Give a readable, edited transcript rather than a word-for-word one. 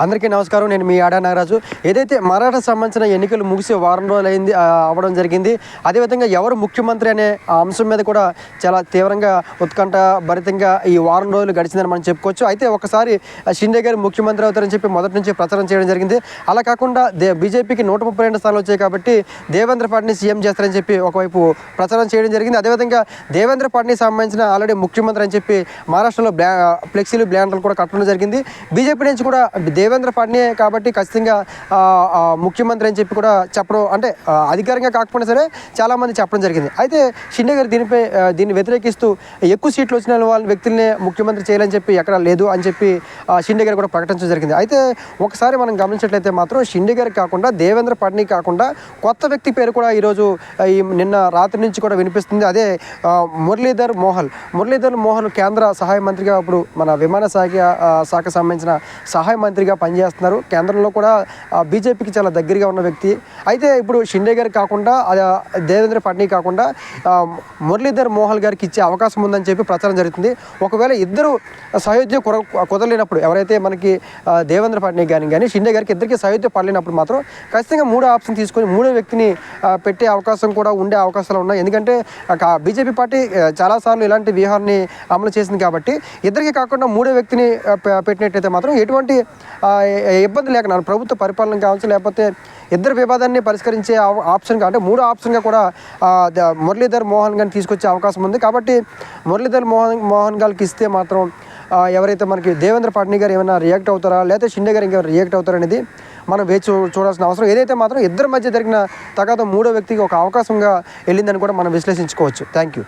అందరికీ నమస్కారం. నేను మీ ఆడా నాగరాజు. ఏదైతే మరాఠా సంబంధించిన ఎన్నికలు ముగిసి వారం రోజులు అయింది అవ్వడం జరిగింది. అదేవిధంగా ఎవరు ముఖ్యమంత్రి అనే అంశం మీద కూడా చాలా తీవ్రంగా ఉత్కంఠ భరితంగా ఈ వారం రోజులు గడిచిందని మనం చెప్పుకోవచ్చు. అయితే ఒకసారి షిండే గారు ముఖ్యమంత్రి అవుతారని చెప్పి మొదటి నుంచి ప్రచారం చేయడం జరిగింది. అలా కాకుండా బీజేపీకి 132 స్థానాలు వచ్చాయి కాబట్టి దేవేంద్ర ఫడ్నవీస్ సీఎం చేస్తారని చెప్పి ఒకవైపు ప్రచారం చేయడం జరిగింది. అదేవిధంగా దేవేంద్ర ఫడ్నవీస్ సంబంధించిన ఆల్రెడీ ముఖ్యమంత్రి అని చెప్పి మహారాష్ట్రలో ఫ్లెక్సీలు బ్యానర్లు కూడా కట్టడం జరిగింది. బీజేపీ నుంచి కూడా దేవేంద్ర ఫడ్నవీస్ కాబట్టి ఖచ్చితంగా ముఖ్యమంత్రి అని చెప్పి కూడా చెప్పడం, అంటే అధికారంగా కాకపోయినా సరే చాలామంది చెప్పడం జరిగింది. అయితే షిండే గారు దీన్ని వ్యతిరేకిస్తూ ఎక్కువ సీట్లు వచ్చిన వాళ్ళ వ్యక్తులనే ముఖ్యమంత్రి చేయాలని చెప్పి ఎక్కడ లేదు అని చెప్పి షిండే గారు కూడా ప్రకటించడం జరిగింది. అయితే ఒకసారి మనం గమనించినట్లయితే మాత్రం షిండే గారికి కాకుండా దేవేంద్ర ఫడ్నవీస్ కాకుండా కొత్త వ్యక్తి పేరు కూడా ఈరోజు నిన్న రాత్రి నుంచి కూడా వినిపిస్తుంది. అదే మురళీధర్ మోహల్ కేంద్ర సహాయ మంత్రిగా ఇప్పుడు మన విమాన శాఖ సంబంధించిన సహాయ మంత్రిగా పనిచేస్తున్నారు. కేంద్రంలో కూడా బీజేపీకి చాలా దగ్గరగా ఉన్న వ్యక్తి. అయితే ఇప్పుడు షిండే గారికి కాకుండా దేవేంద్ర ఫడ్నవీస్ కాకుండా మురళీధర్ మోహల్ గారికి ఇచ్చే అవకాశం ఉందని చెప్పి ప్రచారం జరుగుతుంది. ఒకవేళ ఇద్దరు సయోధ్య కుదరలేనప్పుడు, ఎవరైతే మనకి దేవేంద్ర ఫడ్నవీస్ కానీ షిండే గారికి ఇద్దరికి సయోధ్య పడలేనప్పుడు మాత్రం ఖచ్చితంగా మూడో ఆప్షన్ తీసుకొని మూడో వ్యక్తిని పెట్టే అవకాశం కూడా ఉండే అవకాశాలు ఉన్నాయి. ఎందుకంటే బీజేపీ పార్టీ చాలాసార్లు ఇలాంటి వ్యూహాన్ని అమలు చేసింది కాబట్టి ఇద్దరికి కాకుండా మూడో వ్యక్తిని పెట్టినట్టయితే మాత్రం ఎటువంటి ఇబ్బంది లేకుండా ప్రభుత్వ పరిపాలన కావచ్చు, లేకపోతే ఇద్దరు వివాదాన్ని పరిష్కరించే ఆప్షన్గా, అంటే మూడో ఆప్షన్గా కూడా మురళీధర్ మోహన్ గారిని తీసుకొచ్చే అవకాశం ఉంది. కాబట్టి మురళీధర్ మోహన్ గారికి ఇస్తే మాత్రం ఎవరైతే మనకి దేవేంద్ర ఫడ్నవీస్ గారు ఏమైనా రియాక్ట్ అవుతారా, లేకపోతే షిండే గారు ఇంకేమైనా రియాక్ట్ అవుతారా అనేది మనం వేచి చూడాల్సిన అవసరం. ఏదైతే మాత్రం ఇద్దరి మధ్య జరిగిన తగాద మూడో వ్యక్తికి ఒక అవకాశంగా వెళ్ళిందని కూడా మనం విశ్లేషించుకోవచ్చు. Thank you.